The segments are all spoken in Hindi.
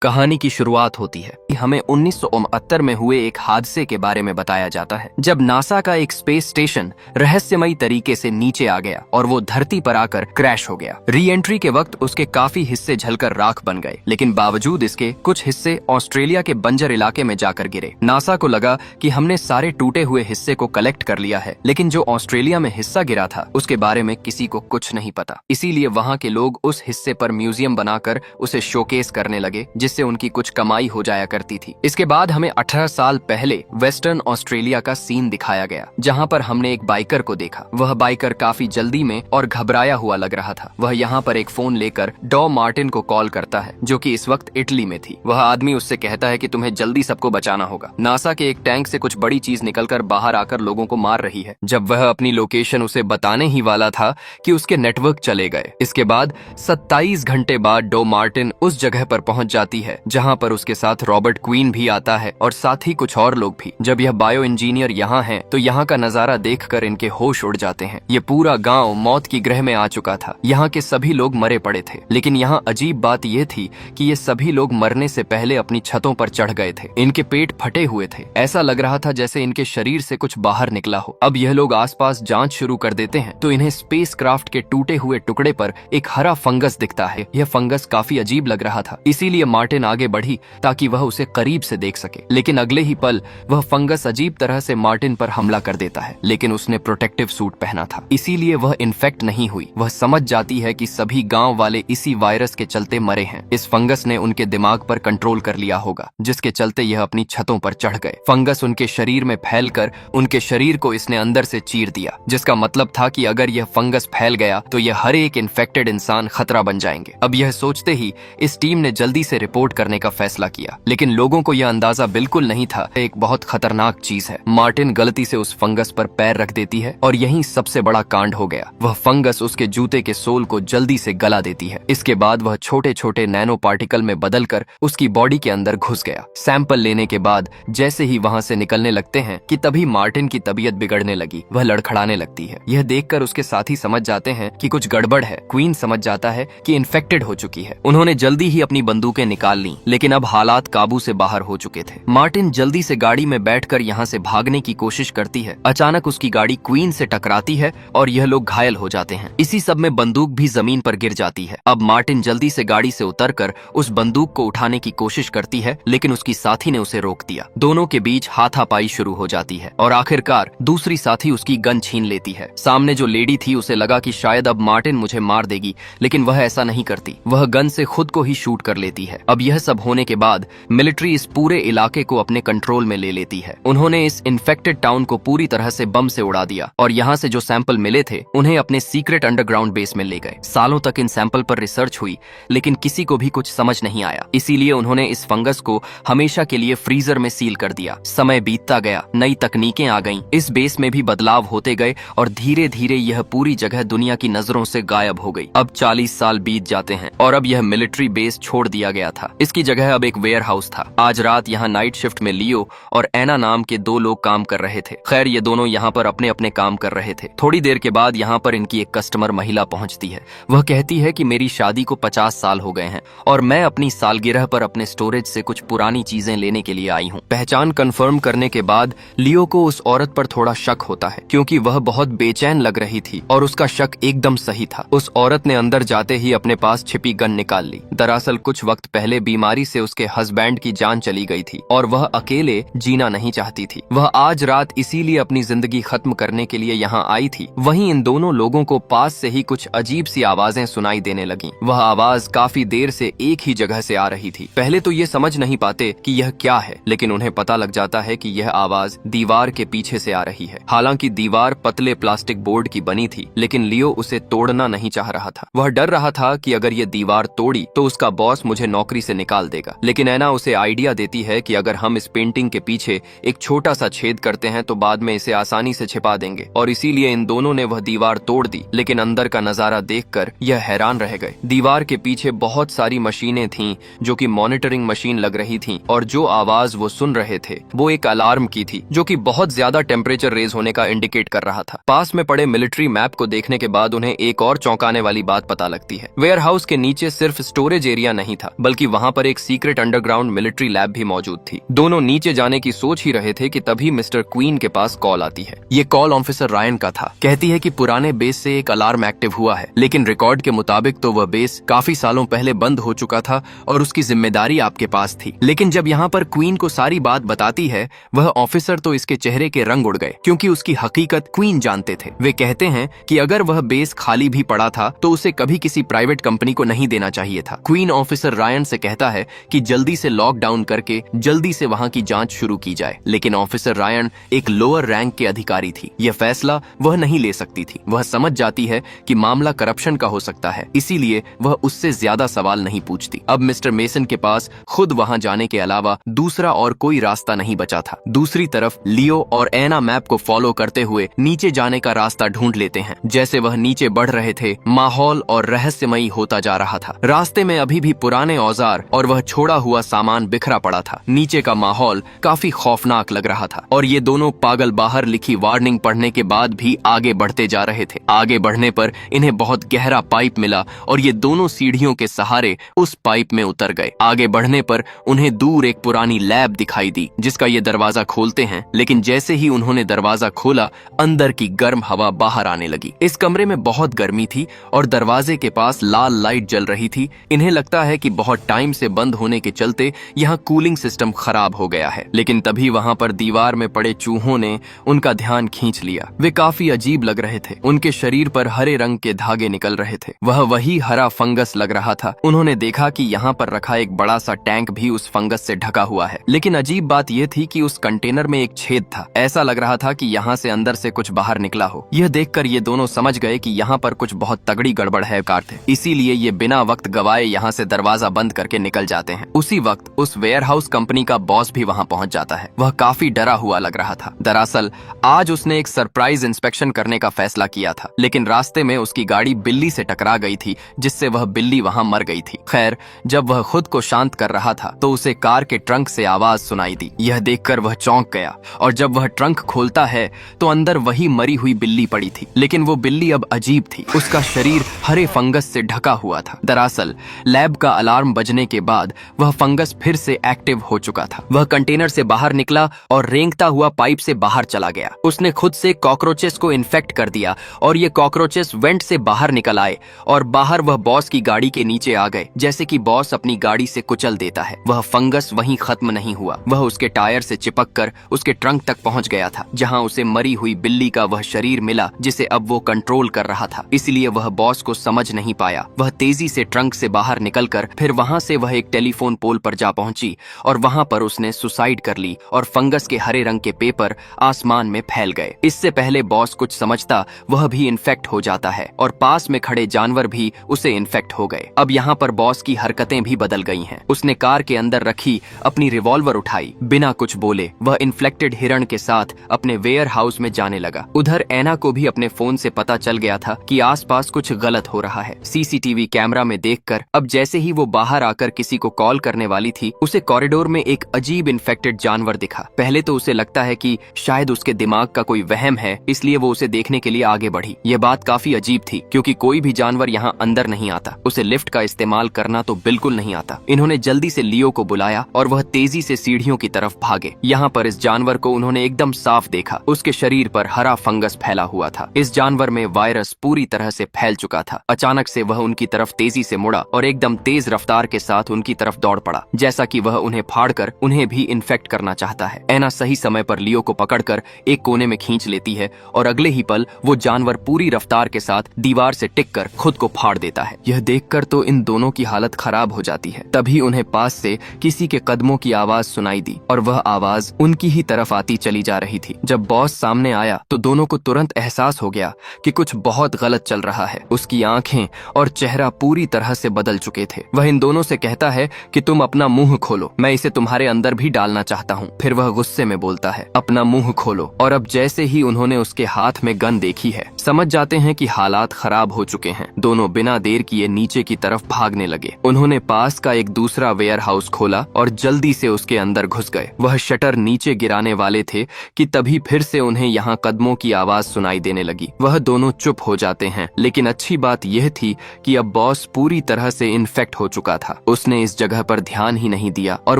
कहानी की शुरुआत होती है। हमें 1969 में हुए एक हादसे के बारे में बताया जाता है, जब नासा का एक स्पेस स्टेशन रहस्यमयी तरीके से नीचे आ गया और वो धरती पर आकर क्रैश हो गया। री एंट्री के वक्त उसके काफी हिस्से जलकर राख बन गए, लेकिन बावजूद इसके कुछ हिस्से ऑस्ट्रेलिया के बंजर इलाके में जाकर गिरे। नासा को लगा कि हमने सारे टूटे हुए हिस्से को कलेक्ट कर लिया है, लेकिन जो ऑस्ट्रेलिया में हिस्सा गिरा था उसके बारे में किसी को कुछ नहीं पता। इसीलिए वहाँ के लोग उस हिस्से पर म्यूजियम बनाकर उसे शोकेस करने लगे, जिससे उनकी कुछ कमाई हो जाया करती थी। इसके बाद हमें 18 साल पहले वेस्टर्न ऑस्ट्रेलिया का सीन दिखाया गया, जहां पर हमने एक बाइकर को देखा। वह बाइकर काफी जल्दी में और घबराया हुआ लग रहा था। वह यहाँ पर एक फोन लेकर डॉ मार्टिन को कॉल करता है, जो कि इस वक्त इटली में थी। वह आदमी उससे कहता है कि तुम्हें जल्दी सबको बचाना होगा। नासा के एक टैंक से कुछ बड़ी चीज निकलकर बाहर आकर लोगों को मार रही है। जब वह अपनी लोकेशन उसे बताने ही वाला था कि उसके नेटवर्क चले गए। इसके बाद 27 घंटे बाद डॉ मार्टिन उस जगह पर पहुंच जाती है जहां पर उसके साथ रॉबर्ट क्वीन भी आता है और साथ ही कुछ और लोग भी। जब यह बायो इंजीनियर यहाँ हैं, तो यहाँ का नजारा देखकर इनके होश उड़ जाते हैं। ये पूरा गांव मौत की ग्रह में आ चुका था। यहाँ के सभी लोग मरे पड़े थे, लेकिन यहाँ अजीब बात यह थी कि ये सभी लोग मरने से पहले अपनी छतों पर चढ़ गए थे। इनके पेट फटे हुए थे। ऐसा लग रहा था जैसे इनके शरीर से कुछ बाहर निकला हो। अब यह लोग आसपास जांच शुरू कर देते हैं, तो इन्हें स्पेस क्राफ्ट के टूटे हुए टुकड़े पर एक हरा फंगस दिखता है। यह फंगस काफी अजीब लग रहा था, इसीलिए मार्टिन आगे बढ़ी ताकि वह उसे करीब से देख सके। लेकिन अगले ही पल वह फंगस अजीब तरह से मार्टिन पर हमला कर देता है, लेकिन उसने प्रोटेक्टिव सूट पहना था, इसीलिए वह इन्फेक्ट नहीं हुई। वह समझ जाती है कि सभी गांव वाले इसी वायरस के चलते मरे हैं। इस फंगस ने उनके दिमाग पर कंट्रोल कर लिया होगा, जिसके चलते यह अपनी छतों पर चढ़ गए। फंगस उनके शरीर में फैलकर उनके शरीर को इसने अंदर से चीर दिया, जिसका मतलब था कि अगर यह फंगस फैल गया तो यह हर एक इन्फेक्टेड इंसान खतरा बन जाएंगे। अब यह सोचते ही इस टीम ने जल्दी से रिपोर्ट करने का फैसला किया, लेकिन लोगों को यह अंदाजा बिल्कुल नहीं था एक बहुत खतरनाक चीज है। मार्टिन गलती से उस फंगस पर पैर रख देती है और यही सबसे बड़ा कांड हो गया। वह फंगस उसके जूते के सोल को जल्दी से गला देती है। इसके बाद वह छोटे छोटे नैनो पार्टिकल में बदलकर उसकी बॉडी के अंदर घुस गया। सैंपल लेने के बाद जैसे ही वहां से निकलने लगते हैं कि तभी मार्टिन की तबीयत बिगड़ने लगी। वह लड़खड़ाने लगती है। यह देखकर उसके साथी समझ जाते हैं कि कुछ गड़बड़ है। क्वीन समझ जाता है कि इन्फेक्टेड हो चुकी है। उन्होंने जल्दी ही अपनी बंदूकें निकाल ली, लेकिन अब हालात काबू से बाहर हो चुके थे। मार्टिन जल्दी से गाड़ी में बैठकर यहाँ से भागने की कोशिश करती है। अचानक उसकी गाड़ी क्वीन से टकराती है और यह लोग घायल हो जाते हैं। इसी सब में बंदूक भी जमीन पर गिर जाती है। अब मार्टिन जल्दी से गाड़ी से उतरकर उस बंदूक को उठाने की कोशिश करती है, लेकिन उसकी साथी ने उसे रोक दिया। दोनों के बीच हाथापाई शुरू हो जाती है और आखिरकार दूसरी साथी उसकी गन छीन लेती है। सामने जो लेडी थी उसे लगा कि शायद अब मार्टिन मुझे मार देगी, लेकिन वह ऐसा नहीं करती। वह गन से खुद को ही शूट कर लेती है। अब यह सब होने के बाद मिलिट्री इस पूरे इलाके को अपने कंट्रोल में ले लेती है। उन्होंने इस इन्फेक्टेड टाउन को पूरी तरह से बम से उड़ा दिया और यहाँ से जो सैंपल मिले थे उन्हें अपने सीक्रेट अंडरग्राउंड बेस में ले गए। सालों तक इन सैंपल पर रिसर्च हुई, लेकिन किसी को भी कुछ समझ नहीं आया। इसीलिए उन्होंने इस फंगस को हमेशा के लिए फ्रीजर में सील कर दिया। समय बीतता गया, नई तकनीकें आ गईं, इस बेस में भी बदलाव होते गए और धीरे धीरे यह पूरी जगह दुनिया की नजरों से गायब हो गई। अब 40 साल बीत जाते हैं और अब यह मिलिट्री बेस छोड़ दिया गया था। इसकी जगह अब एक वेयर हाउस था। आज रात यहाँ नाइट शिफ्ट में लियो और एना नाम के दो लोग काम कर रहे थे। खैर, ये दोनों यहाँ पर अपने अपने काम कर रहे थे। थोड़ी देर के बाद यहाँ पर इनकी एक कस्टमर महिला पहुँचती है। वह कहती है कि मेरी शादी को 50 साल हो गए हैं और मैं अपनी सालगिरह पर अपने स्टोरेज से कुछ पुरानी चीजें लेने के लिए आई हूँ। पहचान कंफर्म करने के बाद लियो को उस औरत पर थोड़ा शक होता है, क्योंकि वह बहुत बेचैन लग रही थी और उसका शक एकदम सही था। उस औरत ने अंदर जाते ही अपने पास छिपी गन निकाल ली। दरअसल कुछ वक्त पहले बीमारी से उसके हस्बैंड की जान चली गई थी और वह अकेले जीना नहीं चाहती थी। वह आज रात इसीलिए अपनी जिंदगी खत्म करने के लिए यहाँ आई थी। वहीं इन दोनों लोगों को पास से ही कुछ अजीब सी आवाजें सुनाई देने लगीं। वह आवाज काफी देर से एक ही जगह से आ रही थी। पहले तो ये समझ नहीं पाते कि यह क्या है, लेकिन उन्हें पता लग जाता है कि यह आवाज दीवार के पीछे से आ रही है। हालांकि दीवार पतले प्लास्टिक बोर्ड की बनी थी, लेकिन लियो उसे तोड़ना नहीं चाह रहा था। वह डर रहा था कि अगर ये दीवार तोड़ी तो उसका बॉस मुझे नौकरी से निकाल देगा, लेकिन एना उसे आइडिया देती है कि अगर हम इस पेंटिंग के पीछे एक छोटा सा छेद करते हैं तो बाद में इसे आसानी से छिपा देंगे, और इसीलिए इन दोनों ने वह दीवार तोड़ दी। लेकिन अंदर का नजारा देखकर यह हैरान रह गए। दीवार के पीछे बहुत सारी मशीनें थीं जो कि मॉनिटरिंग मशीन लग रही थीं, और जो आवाज वो सुन रहे थे वो एक अलार्म की थी जो कि बहुत ज्यादा टेम्परेचर रेज होने का इंडिकेट कर रहा था। पास में पड़े मिलिट्री मैप को देखने के बाद उन्हें एक और चौंकाने वाली बात पता लगती है। वेयर हाउस के नीचे सिर्फ स्टोरेज एरिया नहीं था, बल्कि वहां पर एक सीक्रेट अंडरग्राउंड मिलिट्री लैब भी मौजूद थी। दोनों नीचे जाने की सोच ही रहे थे कि तभी मिस्टर क्वीन के पास कॉल आती है। ये कॉल ऑफिसर रायन का था। कहती है कि पुराने बेस से एक अलार्म एक्टिव हुआ है, लेकिन रिकॉर्ड के मुताबिक तो वह बेस काफी सालों पहले बंद हो चुका था और उसकी जिम्मेदारी आपके पास थी। लेकिन जब यहाँ पर क्वीन को सारी बात बताती है, वह ऑफिसर तो इसके चेहरे के रंग उड़ गए, क्योंकि उसकी हकीकत क्वीन जानते थे। वे कहते हैं कि अगर वह बेस खाली भी पड़ा था तो उसे कभी किसी प्राइवेट कंपनी को नहीं देना चाहिए था। क्वीन ऑफिसर रायन से कहता है कि जल्दी से लॉकडाउन करके जल्दी से वहां की जांच शुरू की जाए, लेकिन ऑफिसर रायन एक लोअर रैंक के अधिकारी थी। यह फैसला वह नहीं ले सकती थी। वह समझ जाती है कि मामला करप्शन का हो सकता है, इसीलिए वह उससे ज्यादा सवाल नहीं पूछती। अब मिस्टर मेसन के पास खुद वहां जाने के अलावा दूसरा और कोई रास्ता नहीं बचा था। दूसरी तरफ लियो और एना मैप को फॉलो करते हुए नीचे जाने का रास्ता ढूंढ लेते हैं। जैसे वह नीचे बढ़ रहे थे, माहौल और रहस्यमयी होता जा रहा था। रास्ते में अभी भी पुराने औजार और वह छोड़ा हुआ सामान बिखरा पड़ा था। नीचे का माहौल काफी खौफनाक लग रहा था, और ये दोनों पागल बाहर लिखी वार्निंग पढ़ने के बाद भी आगे बढ़ते जा रहे थे। आगे बढ़ने पर इन्हें बहुत गहरा पाइप मिला और ये दोनों सीढ़ियों के सहारे उस पाइप में उतर गए। आगे बढ़ने पर उन्हें दूर एक पुरानी लैब दिखाई दी, जिसका ये दरवाजा खोलते हैं। लेकिन जैसे ही उन्होंने दरवाजा खोला, अंदर की गर्म हवा बाहर आने लगी। इस कमरे में बहुत गर्मी थी और दरवाजे के पास लाल लाइट जल रही थी। इन्हें लगता है कि बहुत टाइम से बंद होने के चलते यहाँ कूलिंग सिस्टम खराब हो गया है। लेकिन तभी वहाँ पर दीवार में पड़े चूहों ने उनका ध्यान खींच लिया। वे काफी अजीब लग रहे थे। उनके शरीर पर हरे रंग के धागे निकल रहे थे। वह वही हरा फंगस लग रहा था। उन्होंने देखा कि यहाँ पर रखा एक बड़ा सा टैंक भी उस फंगस से ढका हुआ है। लेकिन अजीब बात यह थी कि उस कंटेनर में एक छेद था। ऐसा लग रहा था कि यहाँ से अंदर से कुछ बाहर निकला हो। यह देखकर ये दोनों समझ गए कि यहाँ पर कुछ बहुत तगड़ी गड़बड़ है थे। इसीलिए ये बिना वक्त गवाए यहाँ से दरवाजा बंद करके निकल जाते हैं। उसी वक्त उस वेयरहाउस कंपनी का बॉस भी वहाँ पहुँच जाता है। वह काफी डरा हुआ लग रहा था। दरअसल आज उसने एक सरप्राइज इंस्पेक्शन करने का फैसला किया था, लेकिन रास्ते में उसकी गाड़ी बिल्ली से टकरा गई थी, जिससे वह बिल्ली वहाँ मर गई थी। खैर, जब वह खुद को शांत कर रहा था तो उसे कार के ट्रंक से आवाज सुनाई दी। यह देखकर वह चौंक गया, और जब वह ट्रंक खोलता है तो अंदर वही मरी हुई बिल्ली पड़ी थी। लेकिन वो बिल्ली अब अजीब थी। उसका शरीर हरे फंगस से ढका हुआ था। दरअसल लैब का अलार्म बजने के बाद वह फंगस फिर से एक्टिव हो चुका था। वह कंटेनर से बाहर निकला और रेंगता हुआ पाइप से बाहर चला गया। उसने खुद से कॉकरोचेस को इन्फेक्ट कर दिया और ये कॉकरोचेस वेंट से बाहर निकल आए और बाहर वह बॉस की गाड़ी के नीचे आ गए, जैसे कि बॉस अपनी गाड़ी से कुचल देता है। वह फंगस वहीं खत्म नहीं हुआ। वह उसके टायर से चिपक कर उसके ट्रंक तक पहुंच गया था, जहां उसे मरी हुई बिल्ली का वह शरीर मिला जिसे अब वो कंट्रोल कर रहा था। इसलिए वह बॉस को समझ नहीं पाया। वह तेजी से ट्रंक से बाहर निकलकर फिर वहां से वह एक टेलीफोन पोल पर जा पहुंची और वहां पर उसने सुसाइड कर ली और फंगस के हरे रंग के पेपर आसमान में फैल गए। इससे पहले बॉस कुछ समझता, वह भी इन्फेक्ट हो जाता है और पास में खड़े जानवर भी उसे इन्फेक्ट हो गए। अब यहाँ पर बॉस की हरकतें भी बदल गई हैं। उसने कार के अंदर रखी अपनी रिवॉल्वर उठाई, बिना कुछ बोले वह इन्फ्लेक्टेड हिरण के साथ अपने वेयर हाउस में जाने लगा। उधर एना को भी अपने फोन से पता चल गया था कि आसपास कुछ गलत हो रहा है। सीसीटीवी कैमरा में देखकर अब जैसे ही वो बाहर आकर किसी को कॉल करने वाली थी, उसे कॉरिडोर में एक अजीब इन्फेक्टेड जानवर दिखा। पहले तो उसे लगता है कि शायद उसके दिमाग का कोई वहम है, इसलिए वो उसे देखने के लिए आगे बढ़ी। यह बात काफी अजीब थी, क्योंकि कोई भी जानवर यहाँ अंदर नहीं आता। उसे लिफ्ट का इस्तेमाल करना तो बिल्कुल नहीं आता। इन्होंने जल्दी से लियो को बुलाया और वह तेजी से सीढ़ियों की तरफ भागे। यहाँ पर इस जानवर को उन्होंने एकदम साफ देखा। उसके शरीर पर हरा फंगस फैला हुआ था। इस जानवर में वायरस पूरी तरह से फैल चुका था। अचानक से वह उनकी तरफ तेजी से मुड़ा और एकदम तेज रफ्तार के साथ उनकी तरफ दौड़ पड़ा, जैसा कि वह उन्हें फाड़कर उन्हें भी इन्फेक्ट करना चाहता है। एना सही समय पर लियो को पकड़कर एक कोने में खींच लेती है और अगले ही पल वो जानवर पूरी रफ्तार के साथ दीवार से टिककर खुद को फाड़ देता है। यह देखकर तो इन दोनों की हालत खराब हो जाती है। तभी उन्हें पास से किसी के कदमों की आवाज सुनाई दी और वह आवाज उनकी ही तरफ आती चली जा रही थी। जब बॉस सामने आया तो दोनों को तुरंत एहसास हो गया कि कुछ बहुत गलत चल रहा है। उसकी आंखें और चेहरा पूरी तरह से बदल चुके थे। वह इन दोनों से कहता है कि तुम अपना मुंह मुंह खोलो, मैं इसे तुम्हारे अंदर भी डालना चाहता हूँ। फिर वह गुस्से में बोलता है, अपना मुंह खोलो। और अब जैसे ही उन्होंने उसके हाथ में गन देखी है, समझ जाते हैं कि हालात खराब हो चुके हैं। दोनों बिना देर किए नीचे की तरफ भागने लगे। उन्होंने पास का एक दूसरा वेयर हाउस खोला और जल्दी से उसके अंदर घुस गए। वह शटर नीचे गिराने वाले थे कि तभी फिर से उन्हें यहाँ कदमों की आवाज सुनाई देने लगी। वह दोनों चुप हो जाते हैं, लेकिन अच्छी बात यह थी कि अब बॉस पूरी तरह से इन्फेक्ट हो चुका था। उसने इस जगह पर ध्यान ही नहीं दिया और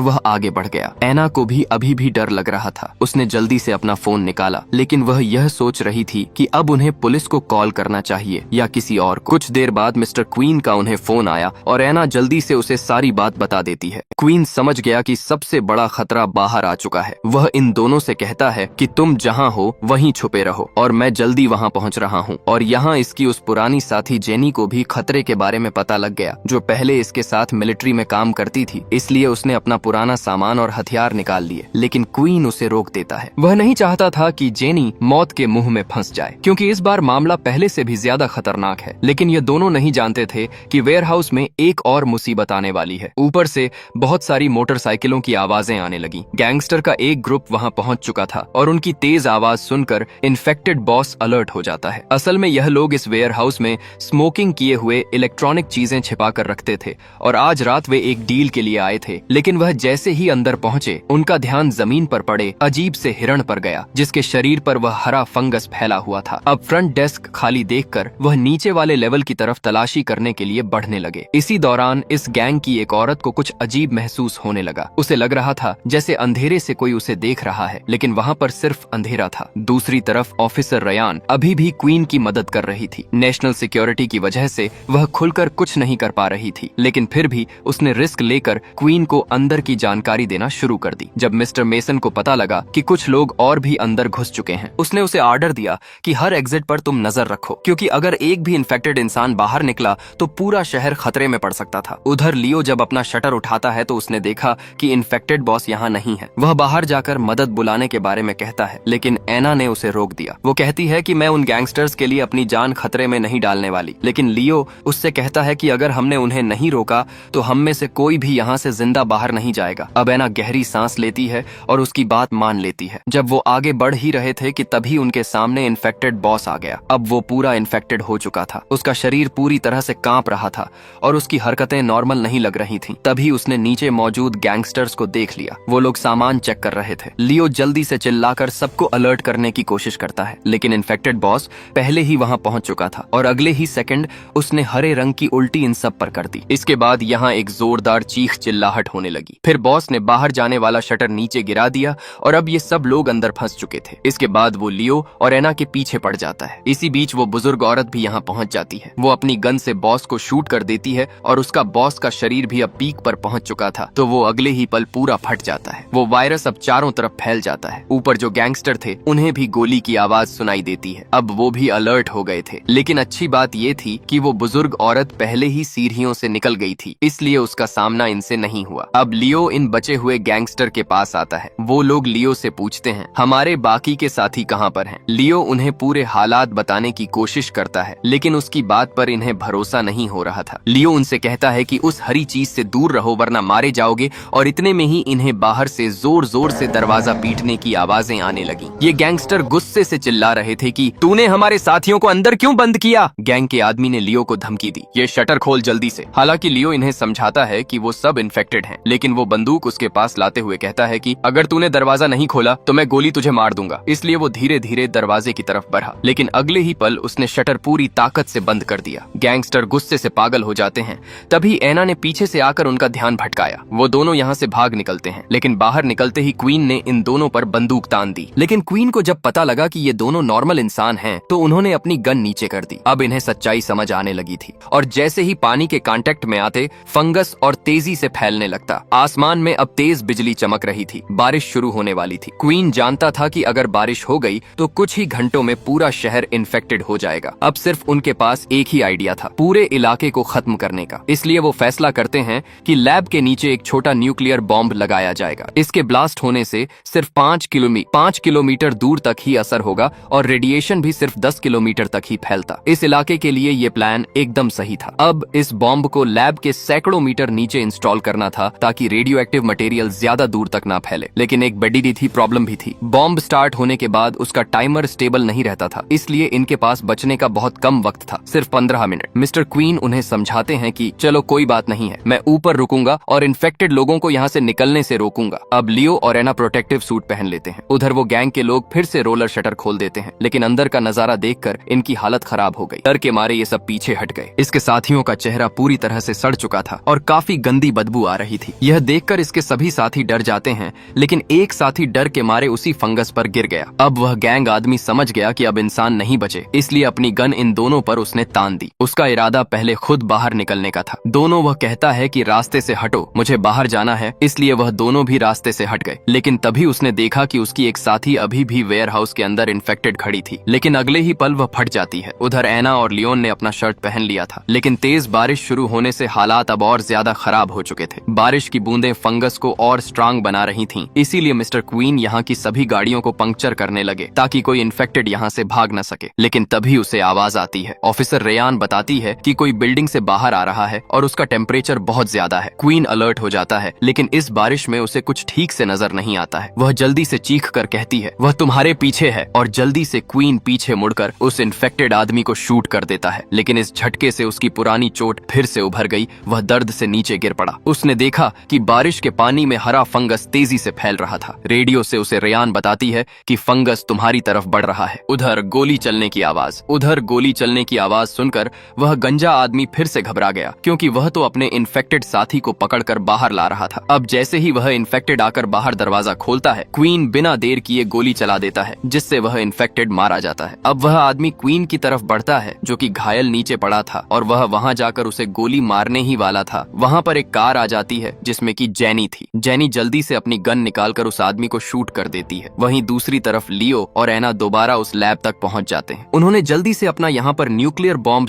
वह आगे बढ़ गया। एना को भी अभी भी डर लग रहा था। उसने जल्दी से अपना फोन निकाला, लेकिन वह यह सोच रही थी कि अब उन्हें पुलिस को कॉल करना चाहिए या किसी और को। कुछ देर बाद मिस्टर क्वीन का उन्हें फोन आया और एना जल्दी से उसे सारी बात बता देती है। क्वीन समझ गया कि सबसे बड़ा खतरा बाहर आ चुका है। वह इन दोनों से कहता है कि तुम जहाँ हो वहीं छुपे रहो और मैं जल्दी वहाँ पहुँच रहा हूँ। और यहाँ इसकी उस पुरानी साथी जेनी को भी खतरे के बारे में पता लग गया, जो पहले इसके साथ मिलिट्री में काम करती थी। इसलिए उसने अपना पुराना सामान और हथियार निकाल लिए, लेकिन क्वीन उसे रोक देता है। वह नहीं चाहता था कि जेनी मौत के मुंह में फंस जाए, क्योंकि इस बार मामला पहले से भी ज्यादा खतरनाक है। लेकिन ये दोनों नहीं जानते थे कि वेयरहाउस में एक और मुसीबत आने वाली है। ऊपर से बहुत सारी मोटरसाइकिलों की आवाजें आने लगी। गैंगस्टर का एक ग्रुप वहां पहुंच चुका था और उनकी तेज आवाज सुनकर इन्फेक्टेड बॉस अलर्ट हो जाता है। असल में यह लोग इस वेयरहाउस में स्मोकिंग किए हुए इलेक्ट्रॉनिक चीजें छिपा कर रखते थे और आज रात वे एक डील के लिए आए थे। लेकिन वह जैसे ही अंदर पहुंचे, उनका ध्यान जमीन पर पड़े अजीब से हिरण पर गया, जिसके शरीर पर वह हरा फंगस फैला हुआ था। अब फ्रंट डेस्क खाली देखकर वह नीचे वाले लेवल की तरफ तलाशी करने के लिए बढ़ने लगे। इसी दौरान इस गैंग की एक औरत को कुछ अजीब महसूस होने लगा। उसे लग रहा था जैसे अंधेरे से कोई उसे देख रहा है, लेकिन वहाँ पर सिर्फ अंधेरा था। दूसरी तरफ ऑफिसर रयान अभी भी क्वीन की मदद कर रही थी। नेशनल सिक्योरिटी की वजह से वह खुलकर कुछ नहीं कर पा रही थी, लेकिन फिर भी उसने रिस्क लेकर क्वीन को अंदर की जानकारी देना शुरू कर दी। जब मिस्टर मेसन को पता लगा कि कुछ लोग और भी अंदर घुस चुके हैं, उसने उसे ऑर्डर दिया कि हर एग्जिट पर तुम नजर रखो, क्योंकि अगर एक भी इन्फेक्टेड इंसान बाहर निकला तो पूरा शहर खतरे में पड़ सकता था। उधर लियो जब अपना शटर उठाता है तो उसने देखा कि इन्फेक्टेड बॉस यहाँ नहीं है। वह बाहर जाकर मदद बुलाने के बारे में कहता है, लेकिन एना ने उसे रोक दिया। वो कहती है कि मैं उन गैंगस्टर्स के लिए अपनी जान खतरे में नहीं डालने वाली। लेकिन लियो उससे कहता है कि अगर हमने उन्हें नहीं रोका तो हम में से कोई भी यहाँ से जिंदा बाहर नहीं जाएगा। अब एना गहरी सांस लेती है और उसकी बात मान लेती है। जब वो आगे बढ़ ही रहे थे कि तभी उनके सामने इन्फेक्टेड बॉस आ गया। अब वो पूरा इन्फेक्टेड हो चुका था। उसका शरीर पूरी तरह से कांप रहा था और उसकी हरकतें नॉर्मल नहीं लग रही थीं। तभी उसने नीचे मौजूद गैंगस्टर्स को देख लिया। वो लोग सामान चेक कर रहे थे। लियो जल्दी से चिल्लाकर सबको अलर्ट करने की कोशिश करता है, लेकिन इन्फेक्टेड बॉस पहले ही वहां पहुंच चुका था और अगले ही सेकंड उसने हरे रंग की उल्टी इन सब पर कर दी। इसके बाद यहाँ एक जोरदार चीख चिल्लाहट होने लगी। फिर बॉस ने बाहर जाने वाला शटर नीचे गिरा दिया और अब ये सब लोग अंदर फंस चुके थे। इसके बाद वो लियो और एना के पीछे पड़ जाता है। इसी बीच वो बुजुर्ग औरत भी यहाँ पहुंच जाती है। वो अपनी गन से बॉस को शूट कर देती है और उसका बॉस का शरीर भी अब पीक पर पहुंच चुका था, तो वो अगले ही पल पूरा फट जाता है। वो वायरस अब चारों तरफ फैल जाता है। ऊपर जो गैंगस्टर थे उन्हें भी गोली की आवाज सुनाई देती है। अब वो भी अलर्ट हो गए थे। लेकिन अच्छी बात ये थी कि वो बुजुर्ग औरत पहले ही सीढ़ियों से निकल गई थी, इसलिए उसका सामना इनसे नहीं हुआ। अब लियो इन बचे हुए गैंगस्टर के पास आता है। वो लोग लियो से पूछते हैं, हमारे बाकी के साथी कहाँ पर हैं? लियो उन्हें पूरे हालात बताने की कोशिश करता है, लेकिन उसकी बात पर इन्हें भरोसा नहीं हो रहा था। लियो उनसे कहता है कि उस हरी चीज से दूर रहो वरना मारे जाओगे, और इतने में ही इन्हें बाहर से जोर जोर से दरवाजा पीटने की आवाजें आने लगी। ये गैंगस्टर गुस्से से चिल्ला रहे थे कि तूने हमारे साथियों को अंदर क्यों बंद किया? गैंग के आदमी ने लियो को धमकी दी, ये शटर खोल जल्दी से। हालांकि लियो इन्हें समझाता है कि वो सब इन्फेक्टेड हैं, लेकिन वो बंदूक उसके पास लाते हुए कहता है कि अगर तूने दरवाजा नहीं खोला तो मैं गोली तुझे मार दूंगा। इसलिए वो धीरे धीरे दरवाजे की तरफ बढ़ा, लेकिन अगले ही पल उसने शटर पूरी ताकत से बंद कर दिया। गैंगस्टर गुस्से से पागल हो जाते हैं। तभी एना ने पीछे से आकर उनका ध्यान भटकाया। वो दोनों यहाँ से भाग निकलते हैं, लेकिन बाहर निकलते ही क्वीन ने इन दोनों पर बंदूक तान दी। लेकिन क्वीन को जब पता लगा कि ये दोनों नॉर्मल इंसान हैं, तो उन्होंने अपनी गन नीचे कर दी। अब इन्हें सच्चाई समझ आने लगी थी, और जैसे ही पानी के कांटेक्ट में आते फंगस और तेजी से फैलने लगता। आसमान में अब तेज बिजली चमक रही थी। बारिश शुरू होने वाली थी। क्वीन जानता था कि अगर बारिश हो गई तो कुछ ही घंटों में पूरा शहर इन्फेक्टेड हो जाएगा। अब सिर्फ उनके पास एक ही आइडिया था, पूरे इलाके को खत्म करने का। इसलिए वो फैसला करते हैं कि लैब के नीचे एक छोटा न्यूक्लियर बॉम्ब लगाया जाएगा। इसके ब्लास्ट होने से सिर्फ 5 किलोमीटर दूर तक ही असर होगा और रेडिएशन भी सिर्फ 10 किलोमीटर तक ही फैलता। इस इलाके के लिए ये प्लान एकदम सही था। अब इस बॉम्ब को लैब के सैकड़ों मीटर नीचे इंस्टॉल करना था ताकि रेडियो एक्टिव मटेरियल ज्यादा दूर तक ना फैले। लेकिन एक बड़ी थी प्रॉब्लम भी थी। बॉम्ब स्टार्ट होने के बाद उसका टाइमर स्टेबल नहीं रहता था, इसलिए इनके पास बचने का बहुत कम वक्त था, सिर्फ 15 मिनट। मिस्टर क्वीन उन्हें समझाते हैं कि चलो कोई बात नहीं है, मैं ऊपर रुकूंगा और इन्फेक्टेड लोगों को यहाँ से निकलने से रोकूंगा। अब लियो और एना प्रोटेक्टिव सूट पहन लेते हैं। उधर वो गैंग के लोग फिर से रोलर शटर खोल देते हैं, लेकिन अंदर का नजारा देखकर इनकी हालत खराब हो गई। डर के मारे ये सब पीछे हट गए। इसके साथियों का चेहरा पूरी तरह से सड़ चुका था और काफी गंदी बदबू आ रही थी। यह देखकर इसके सभी साथी डर जाते हैं, लेकिन एक साथी डर के मारे उसी फंगस पर गिर गया। अब वह गैंग आदमी समझ गया कि अब इंसान नहीं बचे, इसलिए अपनी गन इन दोनों पर उसने तान दी। उसका इरादा पहले खुद बाहर निकलने का था। दोनों वह कहता है कि रास्ते से हटो, मुझे बाहर जाना है, इसलिए वह दोनों भी रास्ते से हट गए। लेकिन तभी उसने देखा कि उसकी एक साथी अभी भी वेयर हाउस के अंदर इन्फेक्टेड खड़ी थी, लेकिन अगले ही पल वह फट जाती है। उधर एना और लियोन ने अपना शर्ट पहन लिया था, लेकिन तेज बारिश शुरू होने से हालात अब और ज्यादा खराब हो चुके थे। बारिश की बूंदें फंगस को और स्ट्रांग बना रही थीं, इसीलिए मिस्टर क्वीन यहाँ की सभी गाड़ियों को पंक्चर करने लगे ताकि कोई इन्फेक्टेड यहाँ से भाग न सके। लेकिन तभी उसे आवाज आती है। ऑफिसर रेयान बताती है कि कोई बिल्डिंग से बाहर आ रहा है और उसका टेम्परेचर बहुत ज्यादा है। क्वीन अलर्ट हो जाता है, लेकिन इस बारिश में उसे कुछ ठीक से नजर नहीं आता है। वह जल्दी से चीख कर कहती है, वह तुम्हारे पीछे है, और जल्दी से क्वीन पीछे मुड़कर उस इन्फेक्टेड आदमी को शूट कर देता है। लेकिन इस झटके से उसकी पुरानी चोट फिर से उभर गई। वह दर्द से नीचे गिर पड़ा। उसने देखा कि बारिश के पानी में हरा फंगस तेजी से फैल रहा था। रेडियो से उसे रेयान बताती है कि फंगस तुम्हारी तरफ बढ़ रहा है। उधर गोली चलने की आवाज सुनकर वह गंजा आदमी फिर से घबरा गया, क्योंकि वह तो अपने इन्फेक्टेड साथी को पकड़कर बाहर ला रहा था। अब जैसे ही वह इन्फेक्टेड आकर बाहर दरवाजा खोलता है, क्वीन बिना देर किए गोली चला देता है, जिससे वह इन्फेक्टेड मारा जाता है। अब वह आदमी क्वीन की तरफ बढ़ता है, जो कि घायल नीचे पड़ा था, और वह वहां जाकर उसे गोली मारने ही वाला था। वहां पर एक कार आ जाती है जिसमें कि जेनी थी। जेनी जल्दी से अपनी गन निकालकर उस आदमी को शूट कर देती है। वहीं दूसरी तरफ लियो और एना दोबारा उस लैब तक पहुंच जाते हैं। उन्होंने जल्दी से यहाँ पर न्यूक्लियर बॉम्ब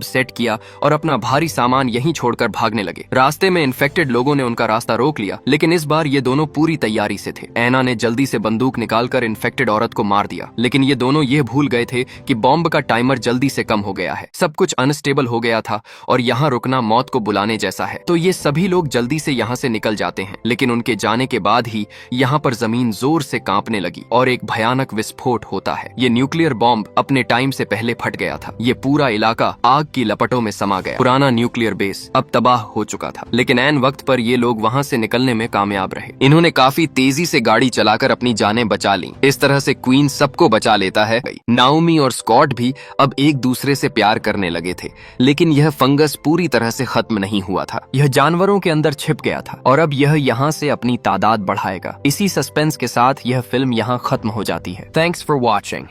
सेट किया और अपना भारी सामान यहीं छोड़कर भागने लगे। रास्ते में इन्फेक्टेड लोगों ने उनका रास्ता रोक लिया, लेकिन इस बार ये दोनों पूरी तैयारी से थे। एना ने जल्दी से बंदूक निकालकर इन्फेक्टेड औरत को मार दिया, लेकिन ये दोनों ये भूल गए थे कि बॉम्ब का टाइमर जल्दी से कम हो गया है। सब कुछ अनस्टेबल हो गया था और यहाँ रुकना मौत को बुलाने जैसा है। तो ये सभी लोग जल्दी से यहाँ से निकल जाते हैं, लेकिन उनके जाने के बाद ही यहाँ पर जमीन जोर से कांपने लगी और एक भयानक विस्फोट होता है। ये न्यूक्लियर बॉम्ब अपने टाइम से पहले फट गया था। ये पूरा इलाका आग की लपटों में समा गया। पुराना न्यूक्लियर बेस अब तबाह हो चुका था, लेकिन ऐन वक्त पर ये लोग वहाँ से निकलने में कामयाब रहे। इन्होंने काफी तेजी से गाड़ी चलाकर अपनी जानें बचा ली। इस तरह से क्वीन सबको बचा लेता है। नाओमी और स्कॉट भी अब एक दूसरे से प्यार करने लगे थे, लेकिन यह फंगस पूरी तरह से खत्म नहीं हुआ था। यह जानवरों के अंदर छिप गया था और अब यह यहाँ से अपनी तादाद बढ़ाएगा। इसी सस्पेंस के साथ यह फिल्म यहाँ खत्म हो जाती है। Thanks for watching.